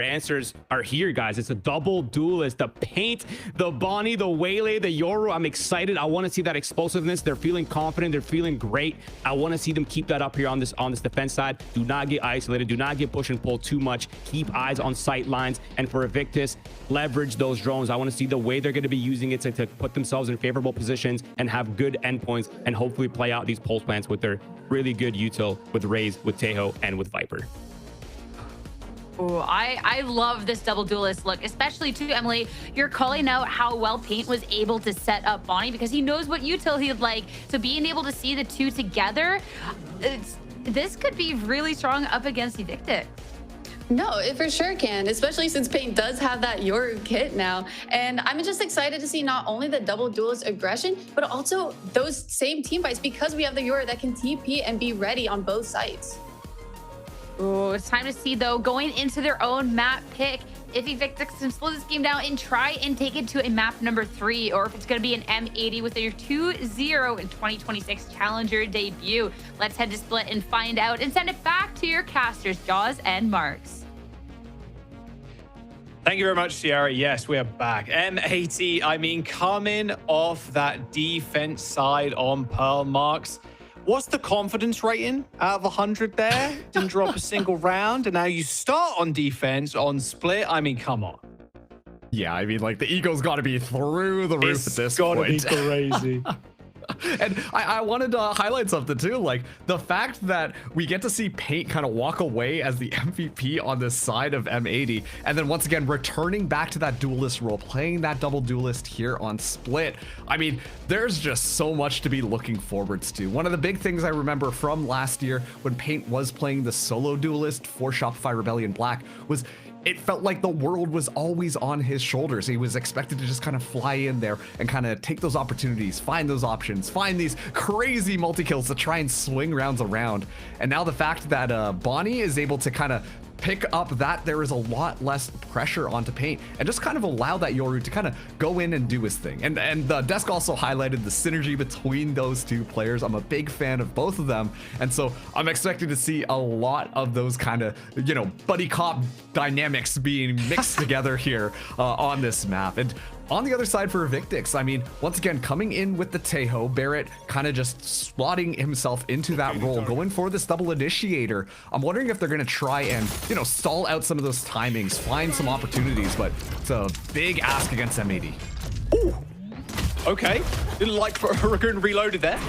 Answers are here, guys. It's a double duelist. The paint, the Bonnie, the Waylay, the Yoru. I'm excited. I want to see that explosiveness. They're feeling confident. They're feeling great. I want to see them keep that up here on this defense side. Do not get isolated. Do not get push and pull too much. Keep eyes on sight lines. And for Evictix, leverage those drones. I want to see the way they're going to be using it to put themselves in favorable positions and have good endpoints and hopefully play out these pulse plants with their really good util with Raze, with Tejo, and with Viper. Ooh, I love this double duelist look, especially too, Emily. You're calling out how well Paint was able to set up Bonnie because he knows what util he'd like. So being able to see the two together, this could be really strong up against Evictix. No, it for sure can, especially since Paint does have that Yoru kit now. And I'm just excited to see not only the double duelist aggression, but also those same team fights because we have the Yoru that can TP and be ready on both sides. Ooh, it's time to see, though, going into their own map pick, if Evictix can slow this game down and try and take it to a map number 3, or if it's going to be an M80 with their 2-0 in 2026 Challenger debut. Let's head to Split and find out and send it back to your casters, Jaws and Marks. Thank you very much, Sierra. Yes, we are back. M80, I mean, coming off that defense side on Pearl, Marks. What's the confidence rating out of 100 there? Didn't drop a single round, and now you start on defense on Split. I mean, come on. Yeah, I mean, like, the ego's got to be through the roof at this point. It's got to be crazy. And I wanted to highlight something too, like the fact that we get to see Paint kind of walk away as the MVP on this side of M80, and then once again returning back to that duelist role, playing that double duelist here on Split. I mean, there's just so much to be looking forwards to. One of the big things I remember from last year when Paint was playing the solo duelist for Shopify Rebellion Black was it felt like the world was always on his shoulders. He was expected to just kind of fly in there and kind of take those opportunities, find those options, find these crazy multi-kills to try and swing rounds around. And now the fact that Bonnie is able to kind of pick up that there is a lot less pressure onto Paint and just kind of allow that Yoru to kind of go in and do his thing. And the desk also highlighted the synergy between those two players. I'm a big fan of both of them. And so I'm expecting to see a lot of those kind of, you know, buddy cop dynamics being mixed together here on this map. And on the other side for Evictix, I mean, once again, coming in with the Tejo, Barrett kind of just slotting himself into that role, going for this double initiator. I'm wondering if they're going to try and, you know, stall out some of those timings, find some opportunities, but it's a big ask against M80. Ooh. Okay. Didn't like Ragoon reloaded there.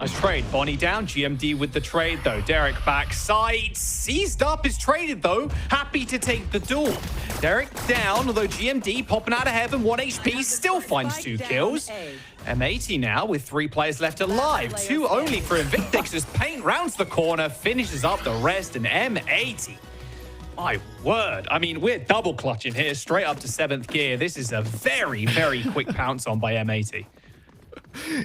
Nice trade. Bonnie down. GMD with the trade, though. Derek backside. Seized up is traded, though. Happy to take the duel. Derek down, although GMD popping out of heaven. 1 HP. Still finds 2 kills. M80 now with 3 players left alive. 2 only for Evictix as Paint rounds the corner, finishes up the rest, and M80. My word. I mean, we're double clutching here, straight up to 7th gear. This is a very, very quick pounce on by M80.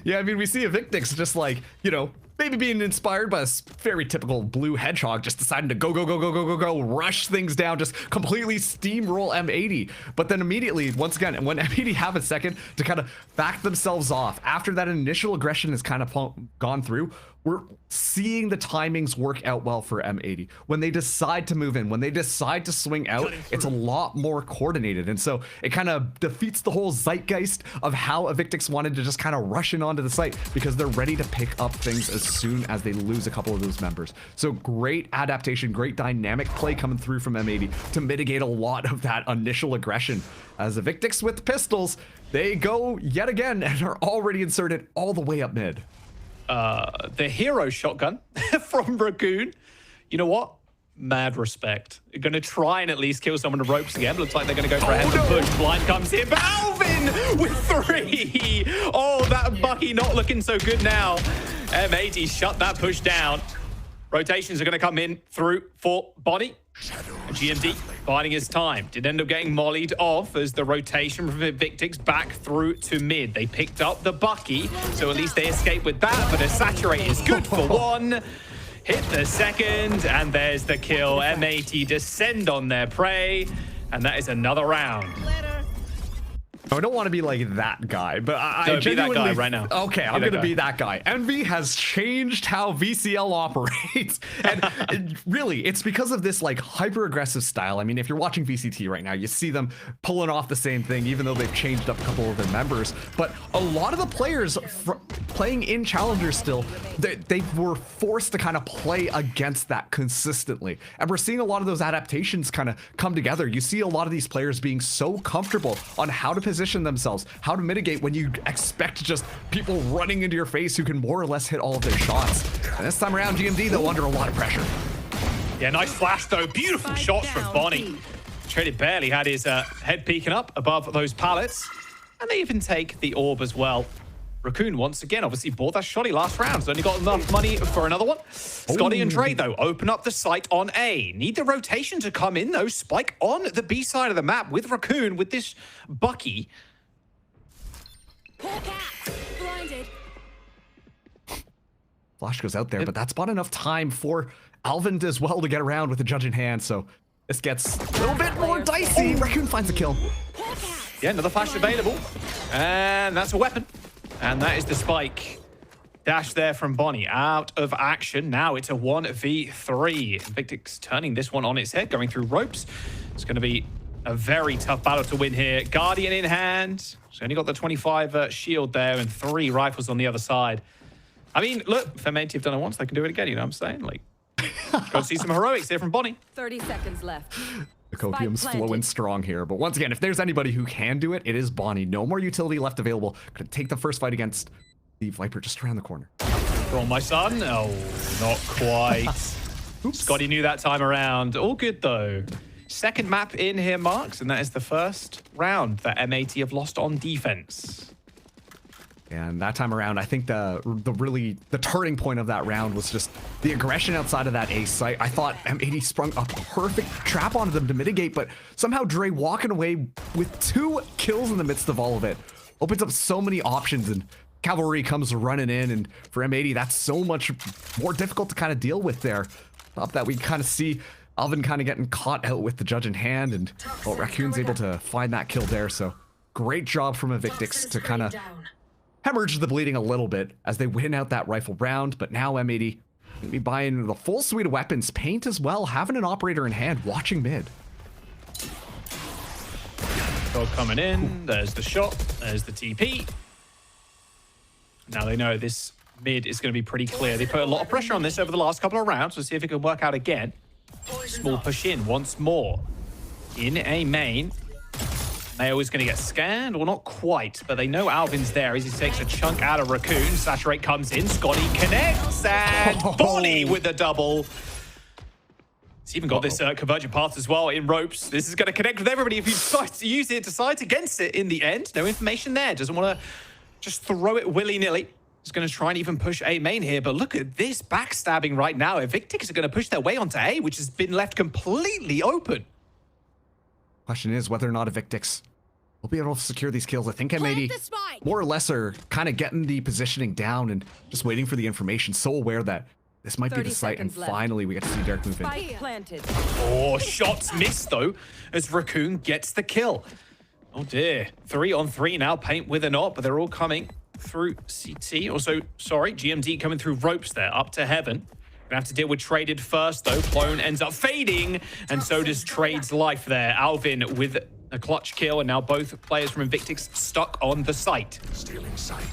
Yeah, I mean, we see Evictix just like, you know, maybe being inspired by a very typical blue hedgehog, just deciding to go, rush things down, just completely steamroll M80. But then immediately, once again, when M80 have a second to kind of back themselves off, after that initial aggression has kind of gone through, we're seeing the timings work out well for M80. When they decide to move in, when they decide to swing out, it's a lot more coordinated. And so it kind of defeats the whole zeitgeist of how Evictix wanted to just kind of rush in onto the site because they're ready to pick up things as soon as they lose a couple of those members. So great adaptation, great dynamic play coming through from M80 to mitigate a lot of that initial aggression. As Evictix with pistols, they go yet again and are already inserted all the way up mid. The hero shotgun from Ragoon. You know what? Mad respect. You're going to try and at least kill someone on the ropes again. Looks like they're going to go for a heaven push. Blind comes in, but Alvin with 3. Oh, that Bucky not looking so good now. M80 shut that push down. Rotations are going to come in through for Bonnie. GMD biding his time. Did end up getting mollied off as the rotation from Evictix back through to mid. They picked up the Bucky, so at least they escaped with that, but a saturate is good for 1. Hit the second, and there's the kill. M80 descend on their prey, and that is another round. I don't want to be like that guy, but I No, be that genuinely guy right now. Okay, I'm that gonna guy. be that guy. Envy has changed how VCL operates, and really, it's because of this like hyper aggressive style. I mean, if you're watching VCT right now, you see them pulling off the same thing, even though they've changed up a couple of their members. But a lot of the players playing in Challengers still, they were forced to kind of play against that consistently, and we're seeing a lot of those adaptations kind of come together. You see a lot of these players being so comfortable on how to position themselves, how to mitigate when you expect just people running into your face who can more or less hit all of their shots. And this time around, GMD, though, under a lot of pressure. Yeah, nice flash though. Beautiful shots from Bonnie. Traded barely had his head peeking up above those pallets. And they even take the orb as well. Raccoon once again obviously bought that shotty last round. So only got enough money for another one. Scotty and Dre though open up the site on A. Need the rotation to come in though. Spike on the B side of the map with Raccoon with this Bucky. Blinded. Flash goes out there, but that's about enough time for Alvin as well to get around with the judge in hand. So this gets a little bit more dicey. Raccoon finds a kill. Yeah, another flash available. And that's a weapon. And that is the spike. Dash there from Bonnie. Out of action. Now it's a 1v3. Evictix turning this one on its head, going through ropes. It's going to be a very tough battle to win here. Guardian in hand. So only got the 25 shield there and 3 rifles on the other side. I mean, look, if M80 have done it once, they can do it again. You know what I'm saying? Like, got to see some heroics here from Bonnie. 30 seconds left. The copium's flowing strong here. But once again, if there's anybody who can do it, it is Bonnie. No more utility left available. Gonna take the first fight against the Viper just around the corner. Go on, my son. Oh, not quite. Oops. Scotty knew that time around. All good, though. Second map in here, Marks, and that is the first round that M80 have lost on defense. And that time around, I think the turning point of that round was just the aggression outside of that A site. I thought M80 sprung a perfect trap onto them to mitigate, but somehow Dre walking away with 2 kills in the midst of all of it opens up so many options, and Cavalry comes running in, and for M80, that's so much more difficult to kind of deal with there. Up that we kind of see Alvin kind of getting caught out with the judge in hand, and Raccoon's able to find that kill there. So great job from Evictix to kind of hemorrhage the bleeding a little bit as they win out that rifle round. But now M80 gonna be buying the full suite of weapons, paint as well, having an operator in hand, watching mid. Dog coming in. There's the shot. There's the TP. Now they know this mid is going to be pretty clear. They put a lot of pressure on this over the last couple of rounds. We'll see if it can work out again. Small push in once more. In A main. Mayo is going to get scanned, or not quite, but they know Alvin's there as he takes a chunk out of Raccoon. Saturate comes in, Scotty connects, and Bonnie with the double. It's even got this convergent path as well in ropes. This is going to connect with everybody. If he decides to use it, decides against it in the end. No information there. Doesn't want to just throw it willy-nilly. He's going to try and even push A main here, but look at this backstabbing right now. Evictix are going to push their way onto A, which has been left completely open. Question is whether or not Evictix will be able to secure these kills. I think M80 more or less are kind of getting the positioning down and just waiting for the information. So aware that this might be the site, and finally we get to see Derek move in. Planted. Oh, shots missed though, as Raccoon gets the kill. Oh dear, 3-on-3 now, paint with an op, but they're all coming through CT. Also, sorry, GMD coming through ropes there, up to heaven. Gonna have to deal with Traded first, though. Clone ends up fading, and so does Trade's life there. Alvin with a clutch kill, and now both players from Evictix stuck on the site. Stealing sight.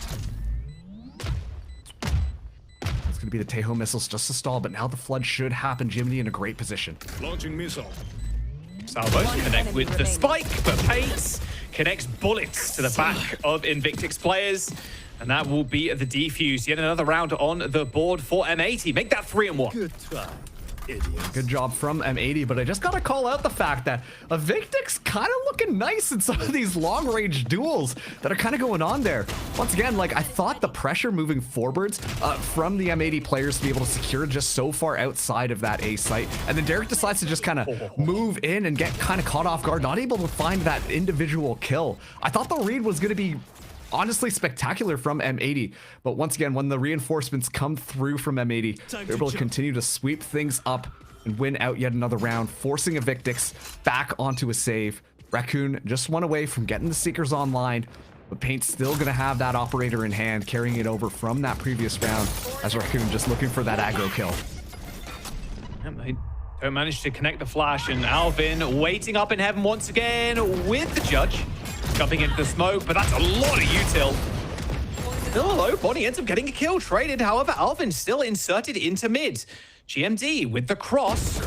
It's gonna be the Tejo missiles just to stall, but now the flood should happen. Jimmy in a great position. Launching missile. Salvos connect with the spike, but Pates connects bullets to the back of Evictix players. And that will be the defuse. Yet another round on the board for M80. Make that 3-1. Good try, idiots. Good job from M80, but I just gotta call out the fact that Evictix kind of looking nice in some of these long-range duels that are kind of going on there. Once again, like, I thought the pressure moving forwards from the M80 players to be able to secure just so far outside of that A site, and then Derek decides to just kind of move in and get kind of caught off guard, not able to find that individual kill. I thought the read was gonna be honestly spectacular from M80, but once again, when the reinforcements come through from M80, they're able to continue to sweep things up and win out yet another round, forcing Evictix back onto a save. Raccoon just one away from getting the Seekers online, but Paint's still going to have that operator in hand, carrying it over from that previous round, as Raccoon just looking for that aggro kill. They don't manage to connect the flash, and Alvin waiting up in heaven once again with the Judge. Jumping into the smoke, but that's a lot of util. Still low, Bonnie ends up getting a kill traded. However, Alvin still inserted into mid. GMD with the cross.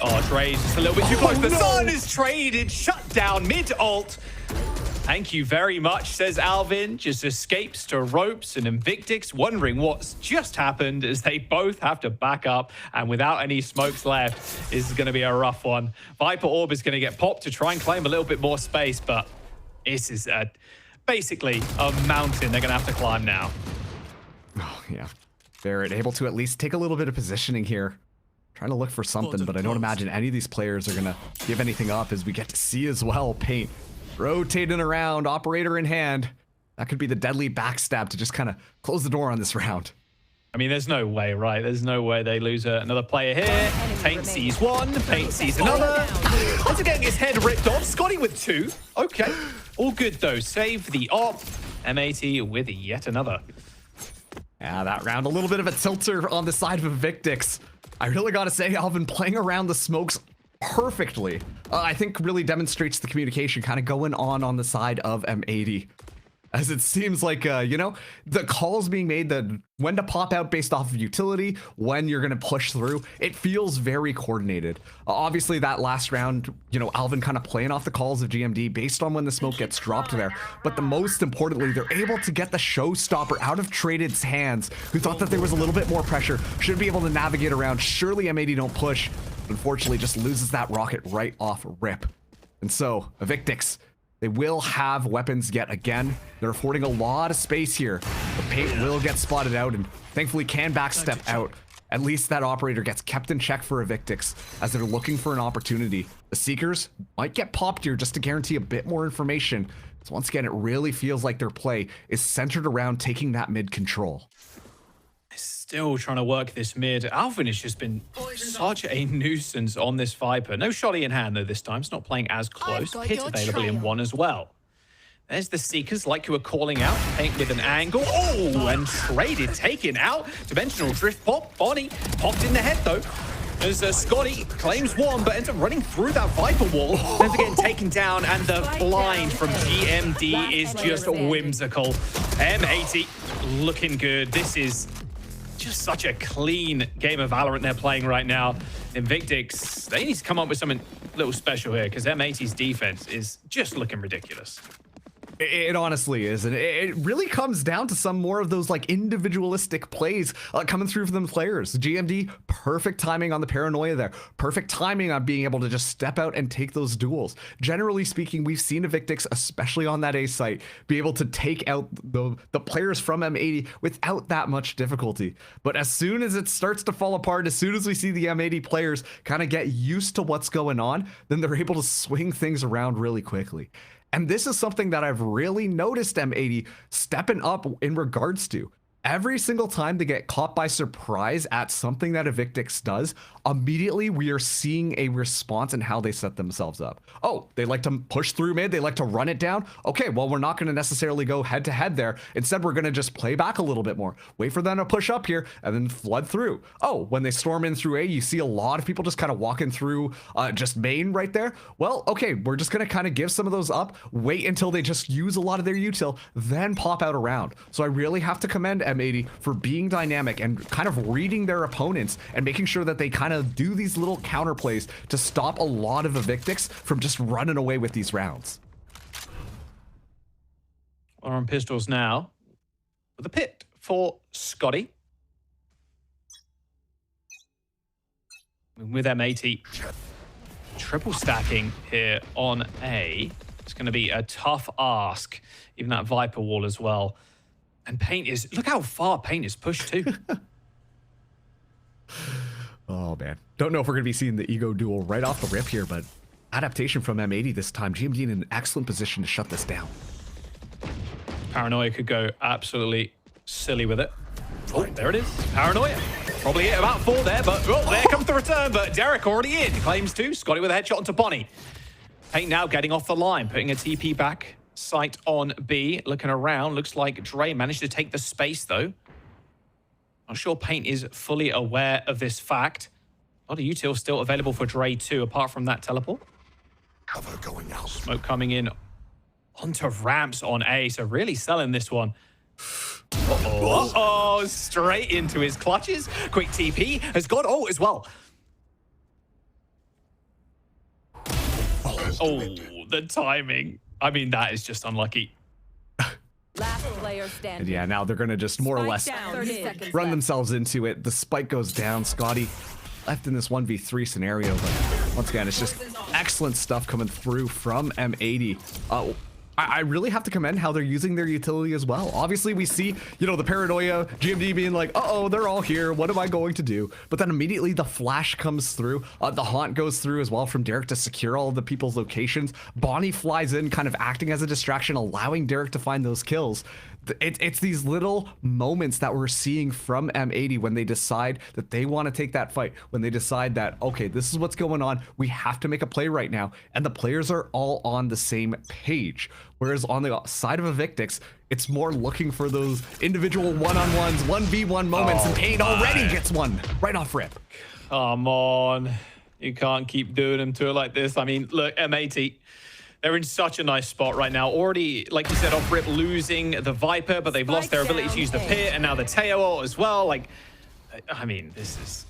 Oh, Dre's just a little bit too close. The sun is traded, shut down mid-ult. Thank you very much, says Alvin. Just escapes to ropes, and Evictix wondering what's just happened as they both have to back up. And without any smokes left, this is going to be a rough one. Viper Orb is going to get popped to try and claim a little bit more space, but this is basically a mountain they're going to have to climb now. Oh, yeah. They're able to at least take a little bit of positioning here. Trying to look for something, but I don't imagine any of these players are going to give anything up, as we get to see as well Paint rotating around, operator in hand. That could be the deadly backstab to just kind of close the door on this round. I mean, there's no way, right? There's no way they lose another player here. Paint sees one, Paint sees another. Once getting his head ripped off. Scotty with two. Okay. All good, though. Save the op. M80 with yet another. Yeah, that round, a little bit of a tilter on the side of Evictix. I really got to say, Alvin playing around the smokes perfectly. I think really demonstrates the communication kind of going on the side of M80. As it seems like, you know, the calls being made, that when to pop out based off of utility, when you're going to push through, it feels very coordinated. Obviously, that last round, you know, Alvin kind of playing off the calls of GMD based on when the smoke gets dropped there. But the most importantly, they're able to get the showstopper out of Traded's hands, who thought that there was a little bit more pressure, should be able to navigate around. Surely M80 don't push, but unfortunately just loses that rocket right off rip. And so, Evictix, they will have weapons yet again. They're affording a lot of space here. The Paint will get spotted out and thankfully can backstep out. At least that operator gets kept in check for Evictix as they're looking for an opportunity. The Seekers might get popped here just to guarantee a bit more information. So once again, it really feels like their play is centered around taking that mid control. Still trying to work this mid. Alvin has just been such a nuisance on this Viper. No shotty in hand, though, this time. It's not playing as close. Pit available in one as well. There's the Seekers, like you were calling out. Paint with an angle. Oh, and Traded taken out. Dimensional drift pop. Bonnie popped in the head, though. As Scotty claims one, but ends up running through that Viper wall. Ends up getting taken down, and the blind from GMD is just whimsical. M80 looking good. This is just such a clean game of Valorant they're playing right now. Evictix, they need to come up with something a little special here, because M80's defense is just looking ridiculous. It honestly is, and it really comes down to some more of those like individualistic plays coming through from the players. GMD, perfect timing on the paranoia there. Perfect timing on being able to just step out and take those duels. Generally speaking, we've seen Evictix, especially on that A site, be able to take out the players from M80 without that much difficulty. But as soon as it starts to fall apart, as soon as we see the M80 players kind of get used to what's going on, then they're able to swing things around really quickly. And this is something that I've really noticed M80 stepping up in regards to. Every single time they get caught by surprise at something that Evictix does, immediately we are seeing a response in how they set themselves up. Oh, they like to push through mid, they like to run it down. Okay, well, we're not going to necessarily go head to head there. Instead, we're going to just play back a little bit more. Wait for them to push up here and then flood through. Oh, when they storm in through A, you see a lot of people just kind of walking through just main right there. Well, okay, we're just going to kind of give some of those up, wait until they just use a lot of their util, then pop out around. So I really have to commend M80 for being dynamic and kind of reading their opponents and making sure that they kind of do these little counter plays to stop a lot of Evictix from just running away with these rounds. We're on pistols now with a pit for Scotty. With M80 triple stacking here on A, it's going to be a tough ask. Even that Viper wall as well. And Paint is, look how far Paint is pushed too. Oh man, don't know if we're gonna be seeing the ego duel right off the rip here, but adaptation from M80 this time. GMD in an excellent position to shut this down. Paranoia could go absolutely silly with it. Oh, there it is. Paranoia. Probably hit about 4 there, but oh, there comes the return. But Derek already in. Claims 2. Scotty with a headshot onto Bonnie. Paint now getting off the line, putting a TP back. Sight on B, looking around. Looks like Dre managed to take the space, though. Not sure Paint is fully aware of this fact. A lot of util still available for Dre, too, apart from that teleport. Cover going out. Smoke coming in onto ramps on A, so really selling this one. Uh-oh. Uh-oh, straight into his clutches. Quick TP has got ult as well. Oh, the timing. I mean, that is just unlucky. Last player And standing. yeah, now they're gonna just more or less Down. 30 seconds run left. themselves into it. The spike goes down. Scotty left in this 1v3 scenario, but once again, it's just excellent stuff coming through from M80. I really have to commend how they're using their utility as well. Obviously, we see, you know, the paranoia, GMD being like, uh-oh, they're all here. What am I going to do? But then immediately the flash comes through. The haunt goes through as well from Derek to secure all of the people's locations. Bonnie flies in, kind of acting as a distraction, allowing Derek to find those kills. It's these little moments that we're seeing from M80 when they decide that they want to take that fight, when they decide that, okay, this is what's going on, we have to make a play right now, and the players are all on the same page. Whereas on the side of Evictix, it's more looking for those individual one-on-ones, 1v1 moments, and Pain already gets one right off rip. Come on. You can't keep doing them to it like this. I mean, look, M80, they're in such a nice spot right now. Already, like you said, off rip losing the Viper, but they've lost their ability to use the pit, and now the Teo ult as well. Like, I mean, this is...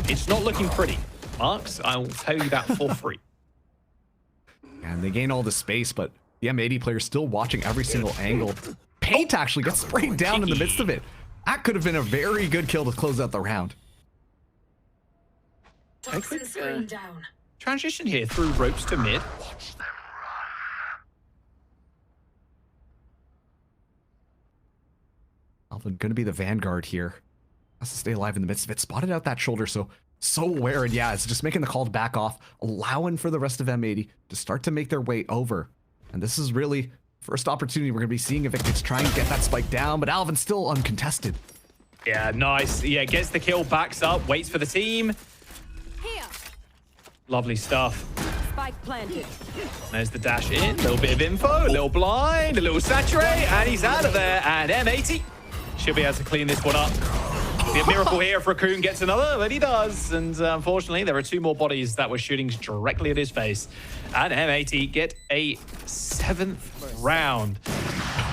It's not looking pretty, Marks. I will tell you that for free. And they gain all the space, but the M80 player still watching every single angle. Paint actually gets sprayed down in the midst of it. That could have been a very good kill to close out the round. Quick, transition here through ropes to mid. Alvin gonna be the vanguard here. Has to stay alive in the midst of it. Spotted out that shoulder, so aware, and yeah, it's just making the call to back off, allowing for the rest of M80 to start to make their way over. And this is really first opportunity we're gonna be seeing Evictix try and get that spike down, but Alvin's still uncontested. Yeah, nice. Yeah, gets the kill, backs up, waits for the team. Here. Lovely stuff. Spike planted. There's the dash in, a little bit of info, a little blind, a little saturate, and he's out of there. And M80 should be able to clean this one up. Be a miracle here if Raccoon gets another, but he does. And unfortunately, there are two more bodies that were shooting directly at his face. And M80 get a 7th round.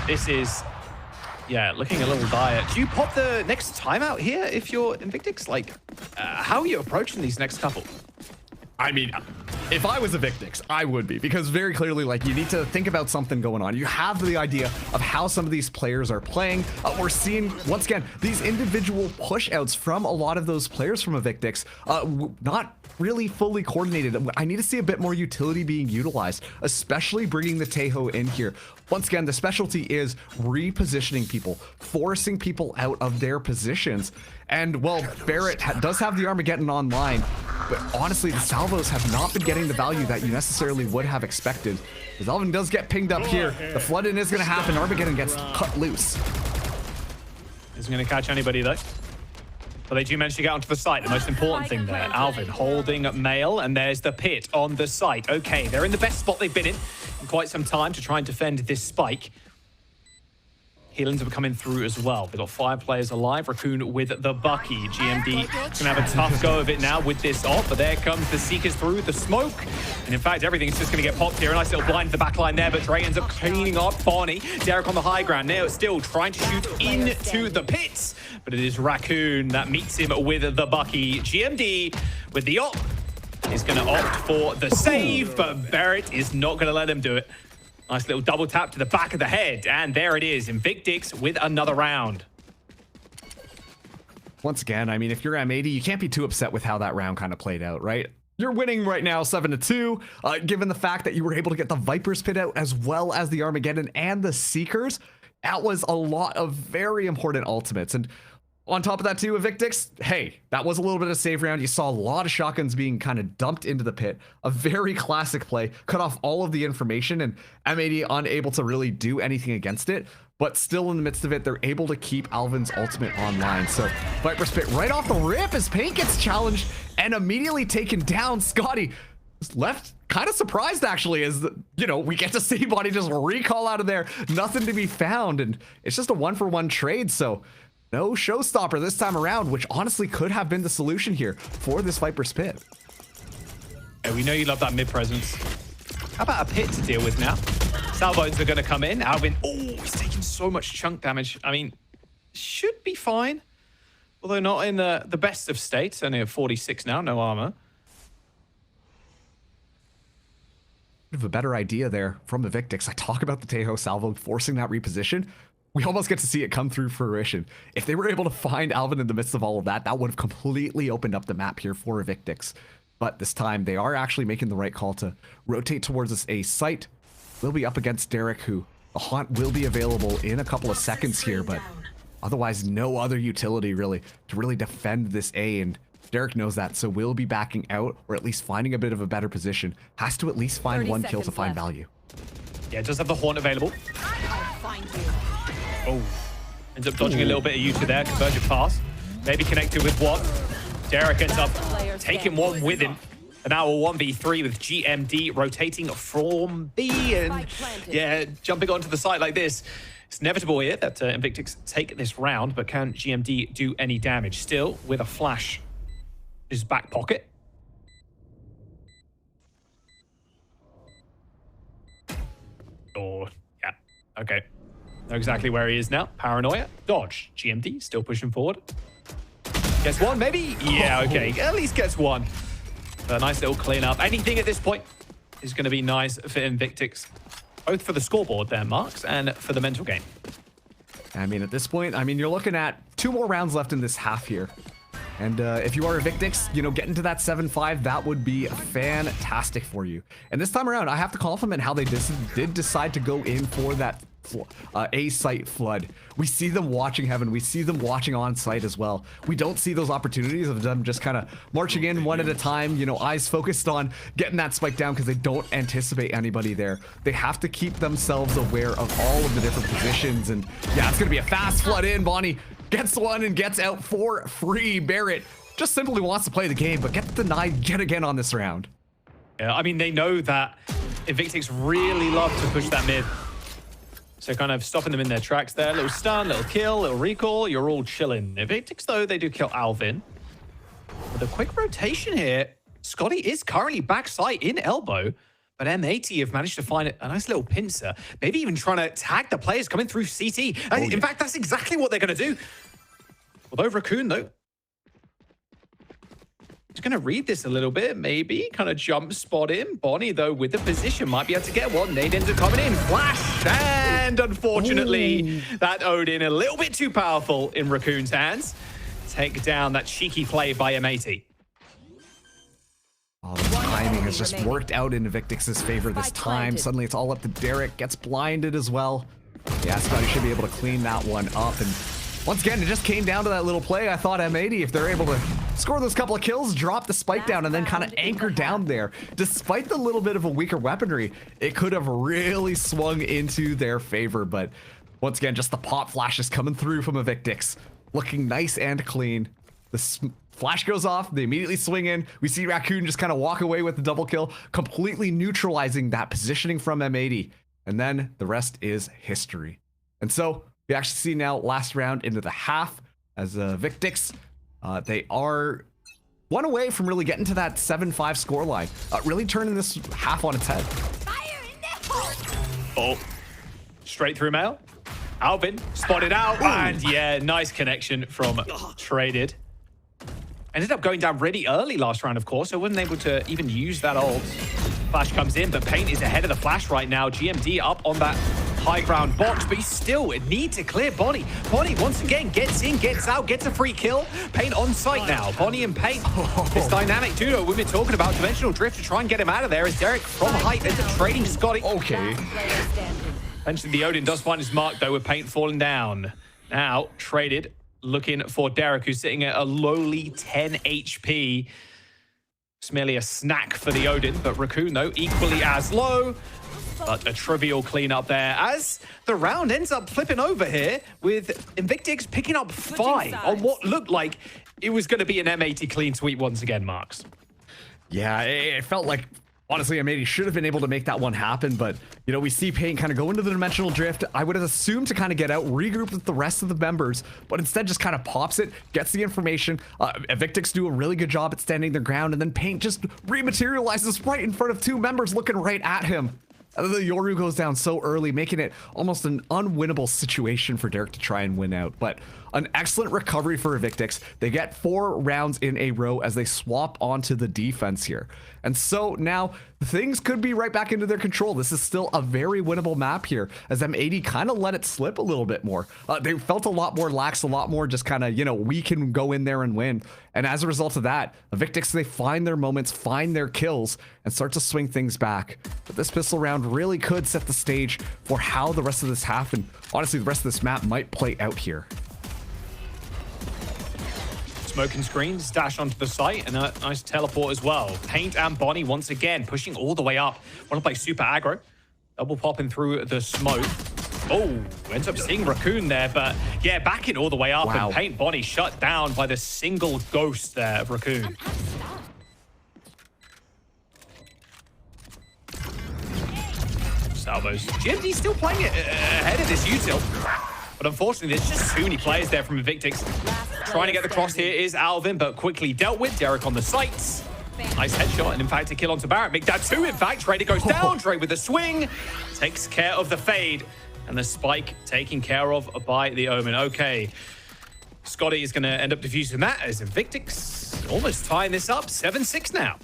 This is, yeah, looking a little dire. Do you pop the next timeout here if you're Evictix? Like, how are you approaching these next couple? I mean, if I was Evictix, I would be, because very clearly, like, you need to think about something going on. You have the idea of how some of these players are playing. We're seeing, once again, these individual push-outs from a lot of those players from Evictix, not really fully coordinated. I need to see a bit more utility being utilized, especially bringing the Tejo in here. Once again, the specialty is repositioning people, forcing people out of their positions. And, well, Barrett does have the Armageddon online, but honestly, the salvos have not been getting the value that you necessarily would have expected. As Alvin does get pinged up here, the flood-in is going to happen. Armageddon gets cut loose. Isn't going to catch anybody, though. But they do manage to get onto the site. The most important thing there, Alvin holding Mail, and there's the pit on the site. Okay, they're in the best spot they've been in quite some time to try and defend this spike. Healings are coming through as well. They've got 5 players alive. Raccoon with the Bucky. GMD gonna have a tough go of it now with this off, but there comes the Seekers through the smoke. And in fact, everything's just gonna get popped here. A nice little blind to the back line there, but Dre ends up cleaning up Bonnie. Derek on the high ground now, still trying to shoot into the pits, but it is Raccoon that meets him with the Bucky. GMD with the op is gonna opt for the save, but Barrett is not gonna let him do it. Nice little double tap to the back of the head. And there it is, Evictix with another round. Once again, I mean, if you're M80, you can't be too upset with how that round kind of played out, right? You're winning right now 7-2, given the fact that you were able to get the Viper's pit out as well as the Armageddon and the Seekers. That was a lot of very important ultimates. And on top of that too, Evictix, hey, that was a little bit of a save round. You saw a lot of shotguns being kind of dumped into the pit. A very classic play, cut off all of the information, and M80 unable to really do anything against it. But still in the midst of it, they're able to keep Alvin's ultimate online. So Viper's pit right off the rip as Paint gets challenged and immediately taken down. Scotty, left kind of surprised actually, as you know, we get to see Bonnie just recall out of there, nothing to be found, and it's just a 1-for-1 trade. So no showstopper this time around, which honestly could have been the solution here for this Viper's Pit. Yeah, we know you love that mid presence. How about a pit to deal with now? Salvos are going to come in. Alvin, oh, he's taking so much chunk damage. I mean, should be fine, although not in the best of states. Only at 46 now, no armor. Bit of a better idea there from Evictix. I talk about the Tejo Salvo forcing that reposition. We almost get to see it come through fruition. If they were able to find Alvin in the midst of all of that, that would have completely opened up the map here for Evictix. But this time, they are actually making the right call to rotate towards this A site. We'll be up against Derek, who the haunt will be available in a couple of seconds here, but otherwise no other utility really to really defend this A, and Derek knows that, so will be backing out, or at least finding a bit of a better position. Has to at least find one kill to find value. Yeah, does have the haunt available. I'll find you. Oh, ends up dodging a little bit of U2 there. Conversion pass. Maybe connected with one. Derek ends up taking one with him. And now a 1v3 with GMD rotating from B, and yeah, jumping onto the site like this. It's inevitable here that Evictix take this round, but can GMD do any damage? Still with a flash in his back pocket. Oh, yeah, okay. Know exactly where he is now. Paranoia, dodge. GMD still pushing forward. Gets one, maybe? Yeah, okay. At least gets one. A nice little cleanup. Anything at this point is going to be nice for Evictix. Both for the scoreboard there, Marks, and for the mental game. I mean, at this point, I mean, you're looking at 2 more rounds left in this half here. And if you are Evictix, you know, getting to that 7-5, that would be fantastic for you. And this time around, I have to compliment how they did decide to go in for that A site flood. We see them watching heaven. We see them watching on site as well. We don't see those opportunities of them just kind of marching in one at a time, you know, eyes focused on getting that spike down because they don't anticipate anybody there. They have to keep themselves aware of all of the different positions. And yeah, it's going to be a fast flood in. Bonnie gets one and gets out for free. Barrett just simply wants to play the game, but gets denied yet again on this round. Yeah, I mean, they know that Evictix really love to push that mid. So kind of stopping them in their tracks there. Little stun, little kill, little recall. You're all chilling. Evictix, though, they do kill Alvin. With a quick rotation here, Scotty is currently backside in elbow, but M80 have managed to find a nice little pincer. Maybe even trying to tag the players coming through CT. In fact, that's exactly what they're going to do. Although Raccoon, though, he's going to read this a little bit, maybe. Kind of jump spot in. Bonnie, though, with the position, might be able to get one. Nade ends up coming in. Flash! And unfortunately, that Odin a little bit too powerful in Raccoon's hands. Take down that cheeky play by M80. Oh, the timing has just worked out in Evictix's favor this time. Suddenly it's all up to Derek. Gets blinded as well. Yeah, Scotty should be able to clean that one up. And once again, it just came down to that little play. I thought M80, if they're able to score those couple of kills, drop the spike down, and then kind of anchor down there. Despite the little bit of a weaker weaponry, it could have really swung into their favor. But once again, just the pop flashes coming through from Evictix. Looking nice and clean. The flash goes off, they immediately swing in. We see Raccoon just kind of walk away with the double kill, completely neutralizing that positioning from M80. And then the rest is history. And so we actually see now last round into the half as Evictix, they are one away from really getting to that 7-5 scoreline, really turning this half on its head. Fire in the hole! Oh, straight through mail. Alvin spotted out, and yeah, nice connection from Traded. Ended up going down really early last round, of course, so wasn't able to even use that ult. Flash comes in, but Paint is ahead of the Flash right now. GMD up on that high ground box, but he still need to clear Bonnie. Bonnie once again gets in, gets out, gets a free kill. Paint on site now. Bonnie and Paint. This dynamic duo we've been talking about, dimensional drift to try and get him out of there, as Derek from height ends up trading Scotty. Okay. Eventually the Odin does find his mark though, with Paint falling down. Now Traded looking for Derek, who's sitting at a lowly 10 HP. It's merely a snack for the Odin, but Raccoon, though, equally as low. But a trivial cleanup there, as the round ends up flipping over here, with Evictix picking up 5 on what looked like it was going to be an M80 clean sweep once again, Marks. Yeah, it felt like Honestly, M80 should have been able to make that one happen, but, you know, we see Paint kind of go into the dimensional drift. I would have assumed to kind of get out, regroup with the rest of the members, but instead just kind of pops it, gets the information. Evictix do a really good job at standing their ground, and then Paint just rematerializes right in front of two members looking right at him. And then the Yoru goes down so early, making it almost an unwinnable situation for Derek to try and win out. But an excellent recovery for Evictix. They get 4 rounds in a row as they swap onto the defense here. And so now things could be right back into their control. This is still a very winnable map here, as M80 kind of let it slip a little bit more. They felt a lot more lax, a lot more just kind of, you know, we can go in there and win. And as a result of that, Evictix, they find their moments, find their kills, and start to swing things back. But this pistol round really could set the stage for how the rest of this half, and honestly, the rest of this map might play out here. Smoking screens, dash onto the site, and a nice teleport as well. Paint and Bonnie once again pushing all the way up. Want to play super aggro. Double popping through the smoke. Oh, ends up seeing Raccoon there, but yeah, backing all the way up. Wow. And Paint Bonnie shut down by the single ghost there of Raccoon. Salvos. GMD still playing it ahead of this util. But unfortunately, there's just too many players there from Evictix. Trying to get the cross here is Alvin, but quickly dealt with. Derek on the sights. Nice headshot, and in fact, a kill onto Barrett. Migdad 2, in fact. Trader goes down. Dre with the swing. Takes care of the fade. And the spike taken care of by the Omen. Okay. Scotty is going to end up defusing that as Evictix almost tying this up. 7-6 now.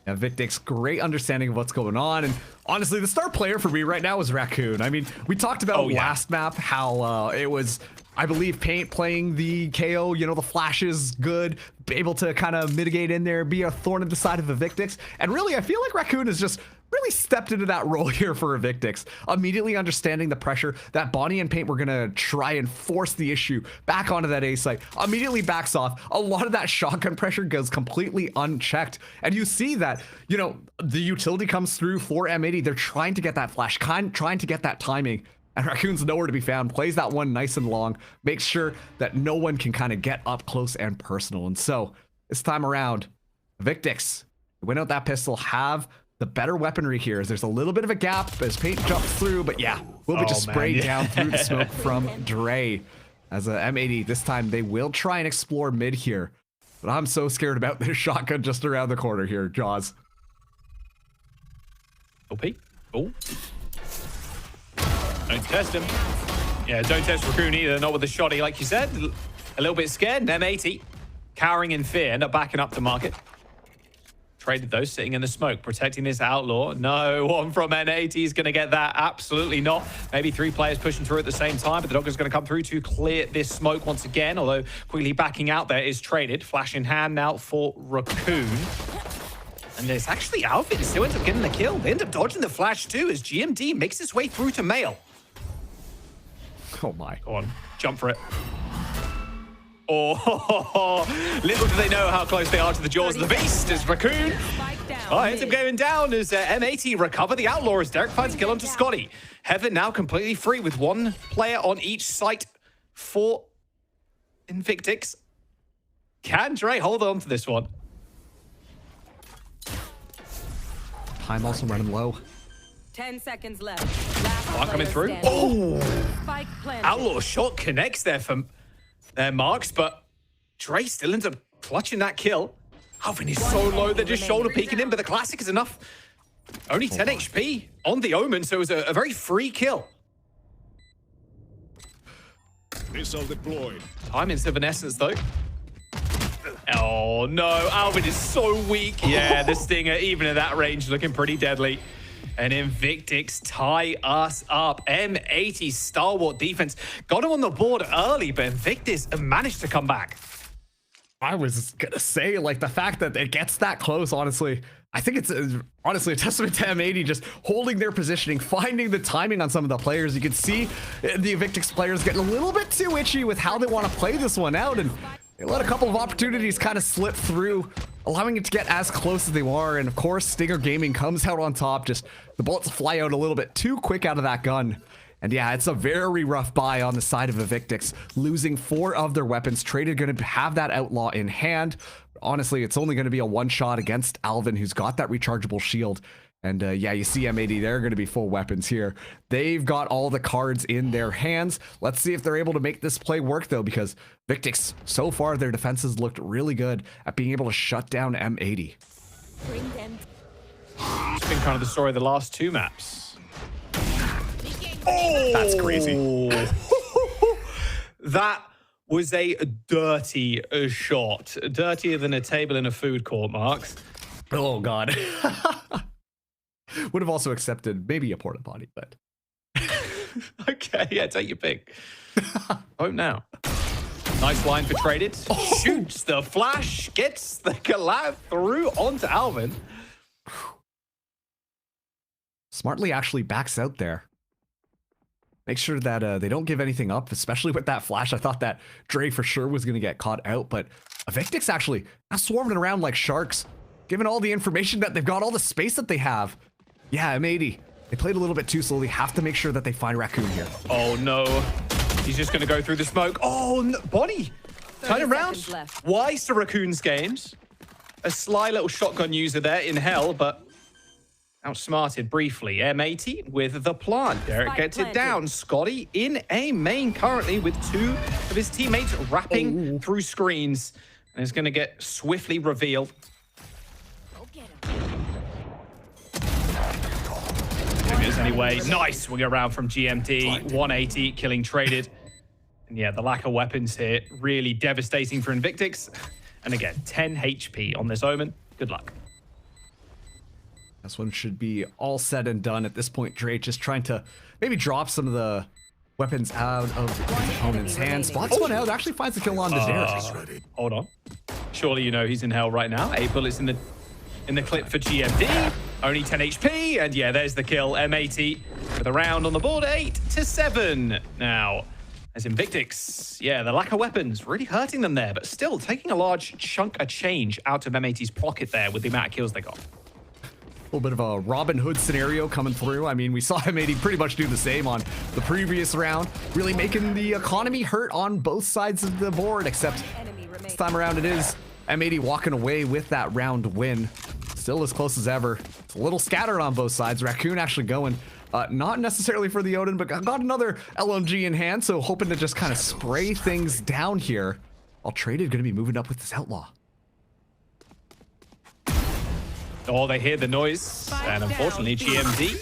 Evictix, great understanding of what's going on, and honestly, the star player for me right now is Raccoon. I mean, we talked about last map how it was, I believe, Paint playing the KO, you know, the flashes good, able to kind of mitigate in there, be a thorn in the side of Evictix, and really, I feel like Raccoon has just really stepped into that role here for Evictix, immediately understanding the pressure that Bonnie and Paint were gonna try and force the issue back onto that A site, immediately backs off. A lot of that shotgun pressure goes completely unchecked, and you see that, you know, the utility comes through for M80. They're trying to get that flash, trying to get that timing, and Raccoon's nowhere to be found. Plays that one nice and long, makes sure that no one can kind of get up close and personal. And so this time around, Evictix win out that pistol, have the better weaponry here, as there's a little bit of a gap as Paint jumps through, but yeah, will be just sprayed down through the smoke from Dre. As a M80, this time they will try and explore mid here, but I'm so scared about this shotgun just around the corner here, Jaws. OP. Oh. Don't test him. Yeah, don't test Raccoon either, not with the shotty, like you said. A little bit scared, and M80 cowering in fear, end up backing up to market. Traded those, sitting in the smoke, protecting this outlaw. No one from N80 is going to get that. Absolutely not. Maybe 3 players pushing through at the same time, but the Dogger's going to come through to clear this smoke once again, although quickly backing out there is traded. Flash in hand now for Raccoon. And there's actually Alvin still ends up getting the kill. They end up dodging the flash too as GMD makes its way through to Mail. Oh my. Go on, jump for it. Oh, little do they know how close they are to the jaws of the beast as Raccoon ends up going down as M80 recover the outlaw as Derek finds a kill onto Scotty. Heaven now completely free with 1 player on each site for Evictix. Can Dre hold on to this one? Time also running low. 10 seconds left. Last Coming through. standing. Oh, Spike planted. outlaw shot connects there from their marks, but Dre still ends up clutching that kill. Alvin is so low, they're just shoulder peeking in, but the classic is enough. Only 10 HP on the Omen, so it was a very free kill. Missile deployed. Timing's of an essence, though. Oh, no. Alvin is so weak. Yeah, the Stinger, even at that range, looking pretty deadly. And Evictix tie us up. M80 stalwart defense got him on the board early, but Evictix managed to come back. I was gonna say, like, the fact that it gets that close, honestly, I think it's honestly a testament to M80 just holding their positioning, finding the timing on some of the players. You can see the Evictix players getting a little bit too itchy with how they want to play this one out, and they let a couple of opportunities kind of slip through, allowing it to get as close as they are. And of course, Stinger Gaming comes out on top. Just the bullets fly out a little bit too quick out of that gun. And yeah, it's a very rough buy on the side of Evictix, losing 4 of their weapons. Traded going to have that outlaw in hand, Honestly, it's only going to be a one-shot against Alvin, who's got that rechargeable shield. And yeah, you see M80, they're going to be full weapons here. They've got all the cards in their hands. Let's see if they're able to make this play work, though, because Evictix, so far, their defenses looked really good at being able to shut down M80. Bring them. It's been kind of the story of the last 2 maps. Oh, that's crazy. That was a dirty shot. Dirtier than a table in a food court, Marks. Oh, God. Would have also accepted maybe a porta potty, but Okay, yeah, take your pick. Vote now. Nice line for Traded. Shoots the flash, gets the collab through onto Alvin. smartly actually backs out there. Make sure that they don't give anything up, especially with that flash. I thought that Dre for sure was going to get caught out, but Evictix actually swarming around like sharks, given all the information that they've got, all the space that they have. Yeah, M80. They played a little bit too slowly. Have to make sure that they find Raccoon here. Oh, no. He's just going to go through the smoke. Oh, no. Bonnie. Turn around. Wise to Raccoon's games. A sly little shotgun user there in hell, but outsmarted briefly. M80 with the plant. Derek gets it down. Scotty in A main currently with 2 of his teammates wrapping through screens. And it's going to get swiftly revealed. There it is anyway. Nice swing around from GMT. 180 killing Traded. And yeah, the lack of weapons here really devastating for Evictix. And again, 10 HP on this Omen. Good luck. This one should be all said and done at this point. Dre just trying to maybe drop some of the weapons out of the opponent's hands. Spots one out, actually finds the kill on the Derek. Hold on. Surely you know he's in hell right now. 8 bullets in the clip for GMD. Only 10 HP. And yeah, there's the kill. M80 with a round on the board. 8-7 now. As Evictix, yeah, the lack of weapons really hurting them there, but still taking a large chunk of change out of M80's pocket there with the amount of kills they got. A little bit of a Robin Hood scenario coming through. I mean, we saw M80 pretty much do the same on the previous round, really making the economy hurt on both sides of the board, except this time around it is M80 walking away with that round win. Still as close as ever. It's a little scattered on both sides. Raccoon actually going not necessarily for the Odin, but got another LMG in hand, so hoping to just kind of spray things down here. All Traded going to be moving up with this Outlaw. Oh, they hear the noise, and unfortunately, GMD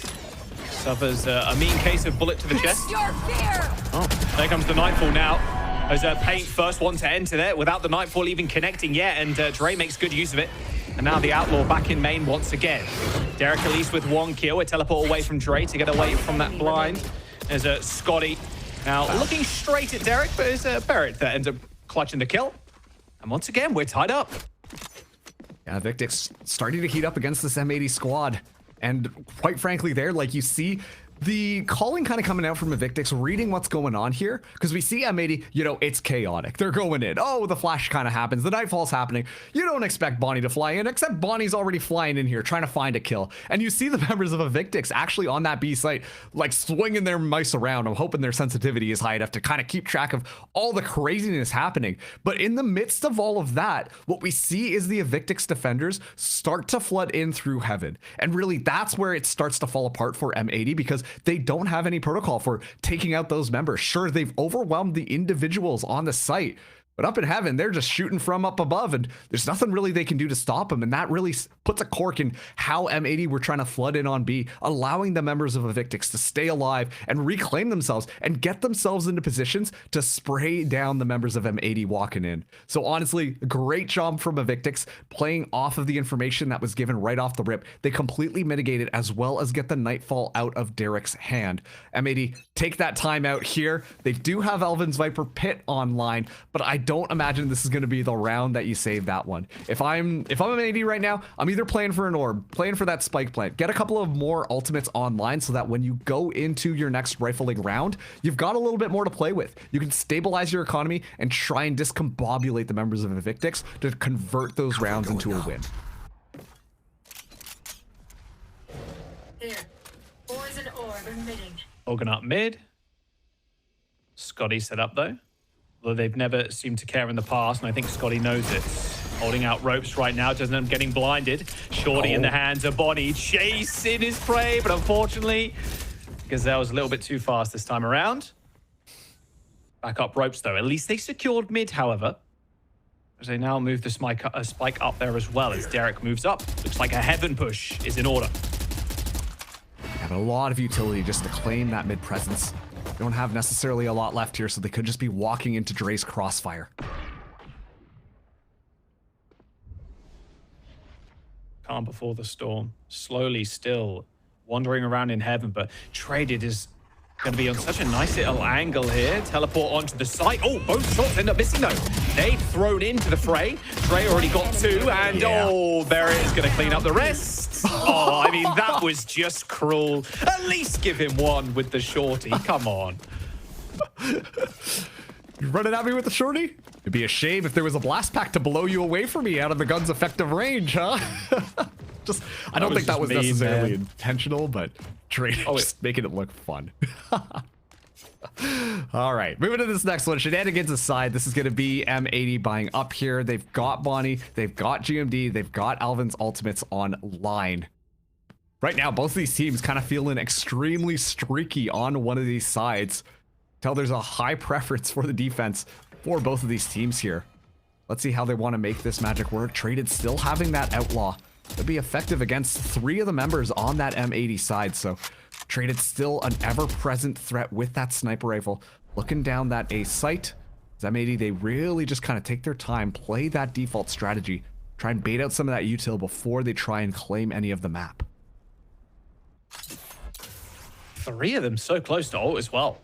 suffers a mean case of bullet to the chest. Oh, there comes the Nightfall now. As Paint first one to enter there without the Nightfall even connecting yet, and Dre makes good use of it. And now the Outlaw back in main once again. Derek Elise with 1 kill. A teleport away from Dre to get away from that blind. There's Scotty now looking straight at Derek, but it's Barrett that ends up clutching the kill. And once again, we're tied up. Yeah, Evictix starting to heat up against this M80 squad. And quite frankly there, like you see, the calling kind of coming out from Evictix, reading what's going on here, because we see M80, you know, it's chaotic. They're going in. Oh, the flash kind of happens. The Nightfall's happening. You don't expect Bonnie to fly in, except Bonnie's already flying in here, trying to find a kill. And you see the members of Evictix actually on that B site, like swinging their mice around. I'm hoping their sensitivity is high enough to kind of keep track of all the craziness happening. But in the midst of all of that, what we see is the Evictix defenders start to flood in through heaven. And really, that's where it starts to fall apart for M80, because they don't have any protocol for taking out those members. Sure, they've overwhelmed the individuals on the site, but up in heaven, they're just shooting from up above, and there's nothing really they can do to stop them. And that really puts a cork in how M80 were trying to flood in on B, allowing the members of Evictix to stay alive and reclaim themselves and get themselves into positions to spray down the members of M80 walking in. So honestly, great job from Evictix playing off of the information that was given right off the rip. They completely mitigate it, as well as get the Nightfall out of Derek's hand. M80 take that time out here. They do have Elvin's Viper Pit online, but I don't imagine this is going to be the round that you save that one. If I'm an AD right now, I'm either playing for an orb, playing for that spike plant, get a couple of more ultimates online so that when you go into your next rifling round, you've got a little bit more to play with. You can stabilize your economy and try and discombobulate the members of Evictix to convert those rounds into a win. Here, poison orb emitting. Organ up mid. Scotty set up though. Although they've never seemed to care in the past, and I think Scotty knows it. Holding out ropes right now, doesn't end up getting blinded. Shorty in the hands of Bonnie, chasing his prey, but unfortunately, Gazelle's a little bit too fast this time around. Back up ropes though. At least they secured mid, however. As they now move the spike up there as well as Derek moves up. Looks like a heaven push is in order. Have a lot of utility just to claim that mid presence. They don't have necessarily a lot left here, so they could just be walking into Dre's crossfire. Calm before the storm. Slowly still wandering around in heaven, but Traded is going to be on such a nice little angle here. Teleport onto the site. Oh, both shots end up missing though. They've thrown into the fray. Dre already got two, and oh, Barrett is going to clean up the rest. Oh, I mean, that was just cruel. At least give him one with the shorty. Come on. You running at me with the shorty? It'd be a shame if there was a blast pack to blow you away from me out of the gun's effective range, huh? I don't think that was necessarily intentional, but Trade just making it look fun. All right, moving to this next one. Shenanigans aside, this is going to be M80 buying up here. They've got Bonnie, they've got GMD, they've got Alvin's ultimates online. Right now, both of these teams kind of feeling extremely streaky on one of these sides. Tell there's a high preference for the defense for both of these teams here. Let's see how they want to make this magic work. Traded still having that outlaw to be effective against 3 of the members on that M80 side. So Traded still an ever-present threat with that sniper rifle. Looking down that A site. M80, they really just kind of take their time, play that default strategy, try and bait out some of that util before they try and claim any of the map. 3 of them so close to ult as well.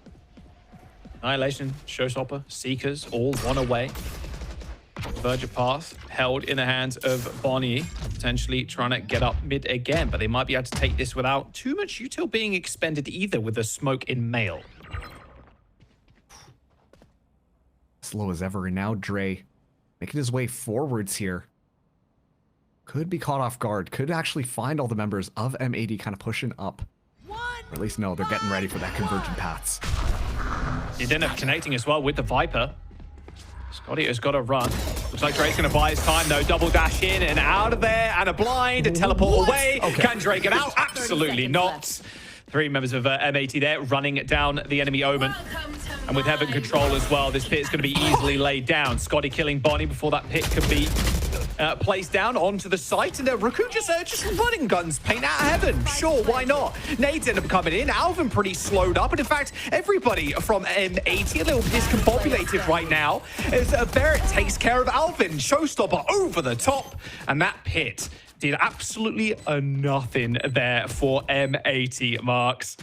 Annihilation, Showstopper, Seekers, all one away. Verge of Path held in the hands of Bonnie, potentially trying to get up mid again, but they might be able to take this without too much util being expended either with the smoke in mail. Slow as ever, and now Dre making his way forwards here. Could be caught off guard, could actually find all the members of M80 kind of pushing up. Or at least no, they're getting ready for that convergent paths. He'd end up connecting as well with the Viper. Scotty has got to run. Looks like Drake's going to buy his time, though. Double dash in and out of there, and a blind, a teleport away. Okay. Can Drake get out? Absolutely not. 3 members of M80 there running down the enemy Omen. And with Heaven control as well, this pit is going to be easily laid down. Scotty killing Bonnie before that pit could be placed down onto the site, and Raku just running guns paint out of Heaven. Sure, why not? Nades end up coming in. Alvin pretty slowed up, and in fact, everybody from M80 a little discombobulated right now as Barrett takes care of Alvin. Showstopper over the top, and that pit did absolutely nothing there for M80, Marks.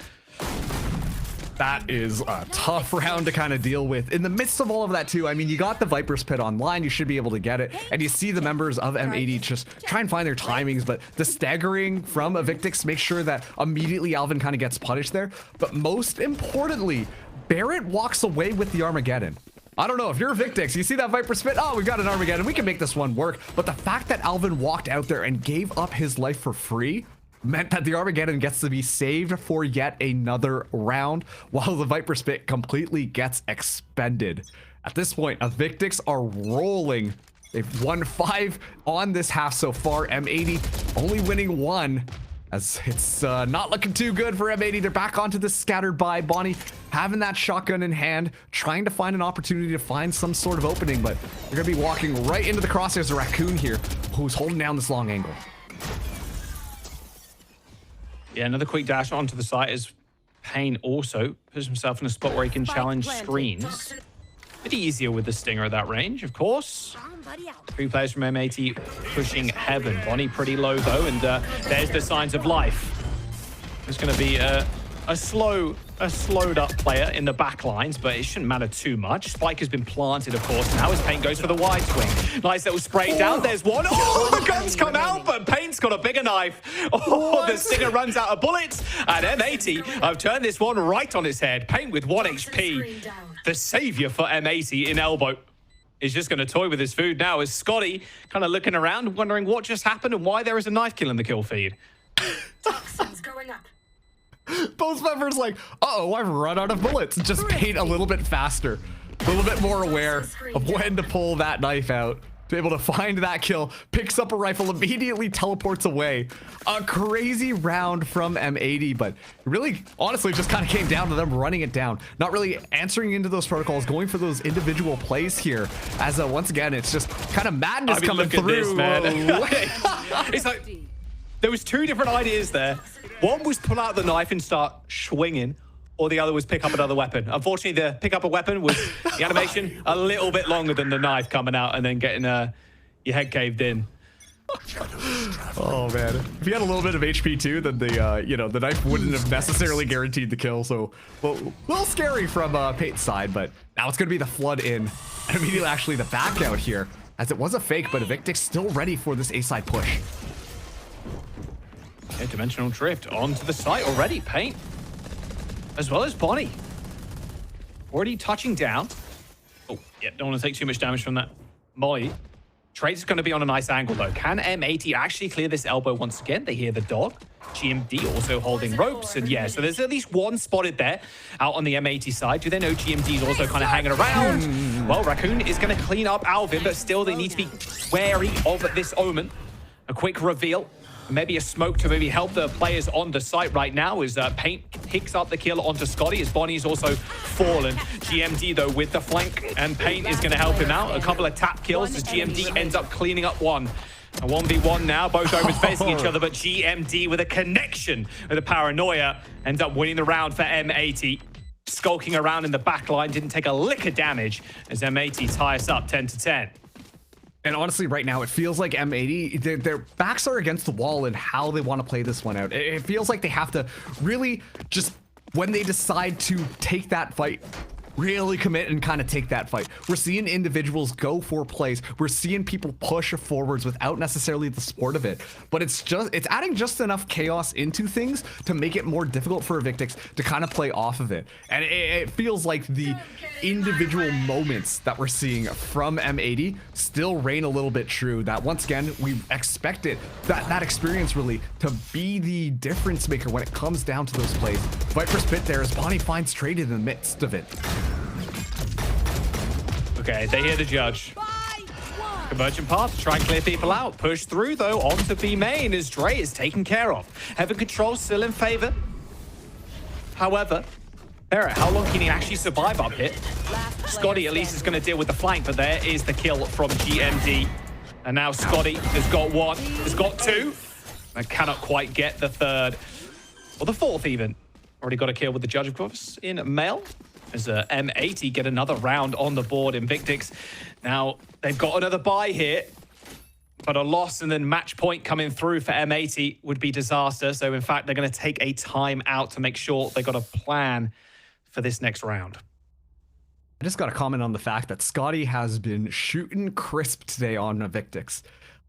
That is a tough round to kind of deal with. In the midst of all of that too, I mean, you got the Viper's Pit online, you should be able to get it. And you see the members of M80 just try and find their timings, but the staggering from Evictix makes sure that immediately Alvin kind of gets punished there. But most importantly, Barrett walks away with the Armageddon. I don't know, if you're Evictix, you see that Viper's Pit, oh, we've got an Armageddon, we can make this one work. But the fact that Alvin walked out there and gave up his life for free meant that the Armageddon gets to be saved for yet another round, while the Viper Spit completely gets expended. At this point, Evictix are rolling. They've won 5 on this half so far. M80 only winning 1, as it's not looking too good for M80. They're back onto the scattered by Bonnie, having that shotgun in hand, trying to find an opportunity to find some sort of opening, but they're gonna be walking right into the crosshairs of Raccoon here, who's holding down this long angle. Yeah, another quick dash onto the site as Payne also puts himself in a spot where he can challenge screens. Bit easier with the Stinger at that range, of course. 3 players from M80 pushing Heaven. Bonnie pretty low though, and there's the signs of life. There's going to be a slowed up player in the back lines, but it shouldn't matter too much. Spike has been planted, of course. Now as Payne goes for the wide swing. Nice little spray down. There's one. Oh, the guns come out, but Payne's got a bigger knife. Oh, the Stinger runs out of bullets. And M80 have turned this one right on its head. Payne with 1 HP. The savior for M80 in elbow is just going to toy with his food now as Scotty kind of looking around, wondering what just happened and why there is a knife kill in the kill feed. Toxins going up. Both members like, uh-oh, I've run out of bullets. Just paint a little bit faster, a little bit more aware of when to pull that knife out. to be able to find that kill, picks up a rifle, immediately teleports away. A crazy round from M80, but really, honestly, just kind of came down to them running it down, not really answering into those protocols, going for those individual plays here. As once again, it's just kind of madness coming look through. at this, man. It's like there was two different ideas there. One was pull out the knife and start swinging, or the other was pick up another weapon. Unfortunately, the pick up a weapon was the animation a little bit longer than the knife coming out and then getting your head caved in. Oh man, if you had a little bit of HP too, then the knife wouldn't have necessarily guaranteed the kill. So, well, a little scary from Pate's side, but now it's gonna be the flood in and immediately actually the back out here, as it was a fake, but Evictix still ready for this A side push. Yeah, dimensional drift onto the site already. Paint, as well as Bonnie, already touching down. Oh, yeah, don't want to take too much damage from that molly. Trade's going to be on a nice angle, though. Can M80 actually clear this elbow once again? They hear the dog. GMD also holding ropes. And yeah, so there's at least one spotted there out on the M80 side. Do they know GMD is also kind of hanging around? Well, Raccoon is going to clean up Alvin, but still they need to be wary of this omen. A quick reveal. Maybe a smoke to maybe help the players on the site right now as Paint picks up the kill onto Scotty as Bonnie's also fallen. GMD though with the flank, and Paint is going to help him out. A couple of tap kills as GMD ends up cleaning up one. A 1v1 now, both omens facing each other, but GMD with a connection with a paranoia ends up winning the round for M80. Skulking around in the back line, didn't take a lick of damage as M80 tie us up 10-10. And honestly, right now, it feels like M80, their backs are against the wall in how they want to play this one out. It feels like they have to really just, when they decide to take that fight, really commit and kind of take that fight. We're seeing individuals go for plays. We're seeing people push forwards without necessarily the support of it. But it's adding just enough chaos into things to make it more difficult for Evictix to kind of play off of it. And it feels like the individual moments that we're seeing from M80 still reign a little bit true. That once again, we expected that experience really to be the difference maker when it comes down to those plays. Fight for spit there as Bonnie finds Trade in the midst of it. Okay, they hear the judge. Convergent path to try and clear people out. Push through, though, onto B main as Dre is taken care of. Heaven Control still in favor. However, Barrett, how long can he actually survive up here? Scotty at least is going to deal with the flank, but there is the kill from GMD. And now Scotty has got one, has got two, and cannot quite get the third. Or the fourth even. Already got a kill with the judge, of course, in male. As M80 get another round on the board. Evictix, now they've got another bye here, but a loss and then match point coming through for M80 would be disaster. So in fact, they're going to take a time out to make sure they got a plan for this next round. I just got to comment on the fact that Scotty has been shooting crisp today on Evictix,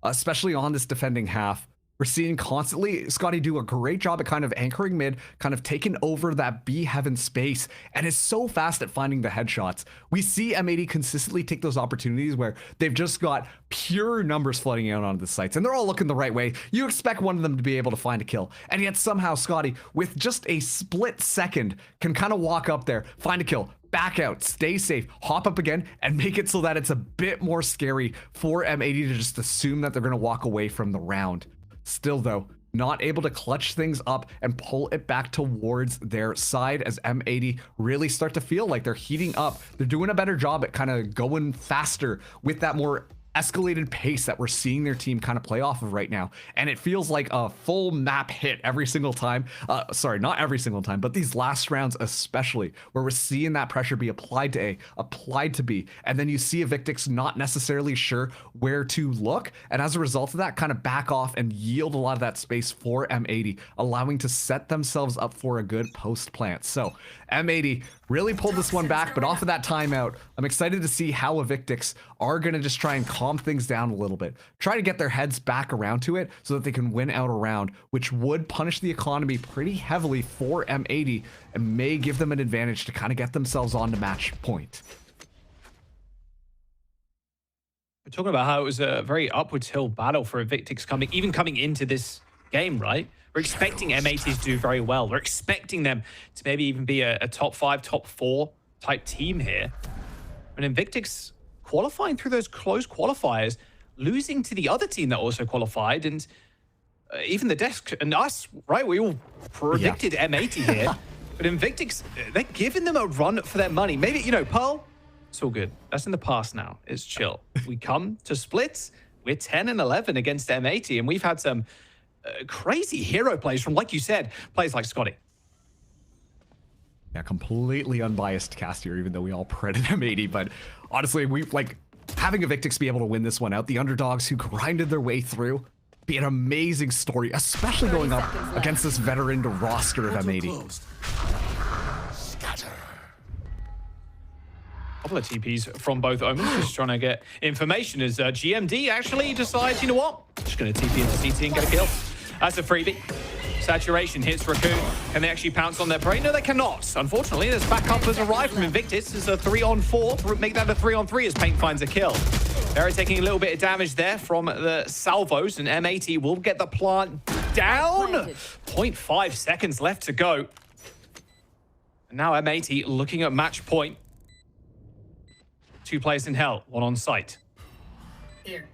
especially on this defending half. We're seeing constantly Scotty do a great job at kind of anchoring mid, kind of taking over that B heaven space, and is so fast at finding the headshots. We see M80 consistently take those opportunities where they've just got pure numbers flooding out onto the sites, and they're all looking the right way. You expect one of them to be able to find a kill, and yet somehow Scotty, with just a split second, can kind of walk up there, find a kill, back out, stay safe, hop up again, and make it so that it's a bit more scary for M80 to just assume that they're going to walk away from the round. Still, though, not able to clutch things up and pull it back towards their side as M80 really start to feel like they're heating up. They're doing a better job at kind of going faster with that more escalated pace that we're seeing their team kind of play off of right now. And it feels like a full map hit every single time. Sorry, not every single time, but these last rounds especially, where we're seeing that pressure be applied to A, applied to B, and then you see Evictix not necessarily sure where to look, and as a result of that, kind of back off and yield a lot of that space for M80, allowing to set themselves up for a good post plant. So M80 really pulled this one back, but off of that timeout, I'm excited to see how Evictix are going to just try and calm things down a little bit, try to get their heads back around to it so that they can win out a round, which would punish the economy pretty heavily for M80 and may give them an advantage to kind of get themselves on to match point. We're talking about how it was a very upwards hill battle for Evictix coming into this game, right? We're expecting M80 to do very well. We're expecting them to maybe even be a top 5, top 4 type team here. And Evictix qualifying through those close qualifiers, losing to the other team that also qualified, and even the desk and us, right? We all predicted M80 here. But Evictix, they're giving them a run for their money. Maybe, you know, Pearl, it's all good. That's in the past now. It's chill. We come to splits. We're 10 and 11 against M80, and we've had some crazy hero plays from, like you said, players like Scotty. Yeah, completely unbiased cast here, even though we all credit M80. But honestly, we like having Evictix be able to win this one out. The underdogs who grinded their way through. Be an amazing story, especially going up against this veteran roster of M80. Couple of TPs from both Omens, just trying to get information as GMD actually decides, you know what? Just going to TP into CT and get a kill. That's a freebie. Saturation hits Raccoon. Can they actually pounce on their prey? No, they cannot. Unfortunately, this backup has arrived from Evictix. It's a 3-on-4. Make that a 3-on-3 as Paint finds a kill. They're taking a little bit of damage there from the salvos, and M80 will get the plant down. 0.5 seconds left to go. And now M80 looking at match point. 2 players in hell, 1 on site. Here.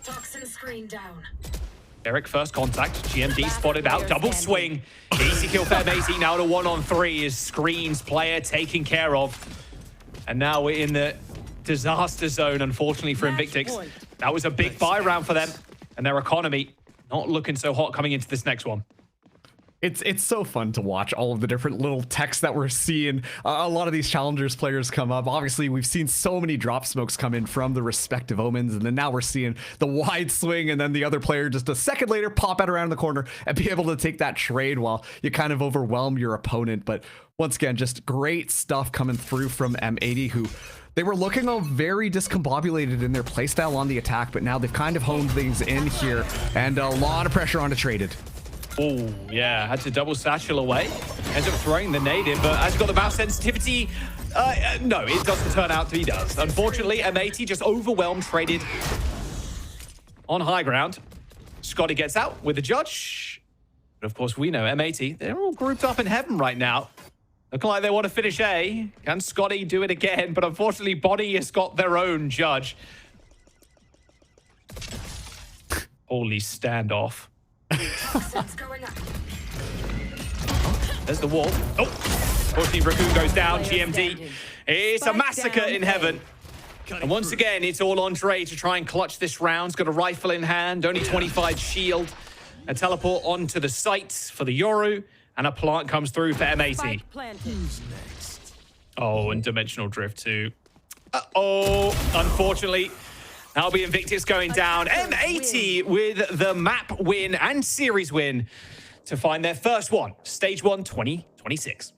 Toxin screen down. Eric, first contact. GMD spotted out. Double swing. Easy kill for M80. Now to 1-on-3 is Screens player taken care of. And now we're in the disaster zone, unfortunately, for Evictix. That was a big buy round for them. And their economy not looking so hot coming into this next one. It's so fun to watch all of the different little texts that we're seeing. A lot of these challengers players come up. Obviously, we've seen so many drop smokes come in from the respective Omens, and then now we're seeing the wide swing, and then the other player just a second later pop out around the corner and be able to take that trade while you kind of overwhelm your opponent. But once again, just great stuff coming through from M80, who they were looking all very discombobulated in their playstyle on the attack, but now they've kind of honed things in here, and a lot of pressure on to traded. Oh, yeah, had to double satchel away. Ends up throwing the nade in, but has he got the mouse sensitivity? No, it doesn't turn out he does. Unfortunately, M80 just overwhelmed, traded on high ground. Scotty gets out with the judge. But of course, we know M80, they're all grouped up in heaven right now. Looking like they want to finish A. Can Scotty do it again? But unfortunately, Bonnie has got their own judge. Holy standoff. Going up. There's the wall. Oh, unfortunately, Raccoon goes down. GMD. It's a massacre in heaven. And once again, it's all on Dre to try and clutch this round. He's got a rifle in hand, only 25 shield. A teleport onto the site for the Yoru, and a plant comes through for M80. Oh, and dimensional drift too. Oh, unfortunately, that'll be Evictix going down. M80 with the map win and series win to find their first one. Stage 1, 2026.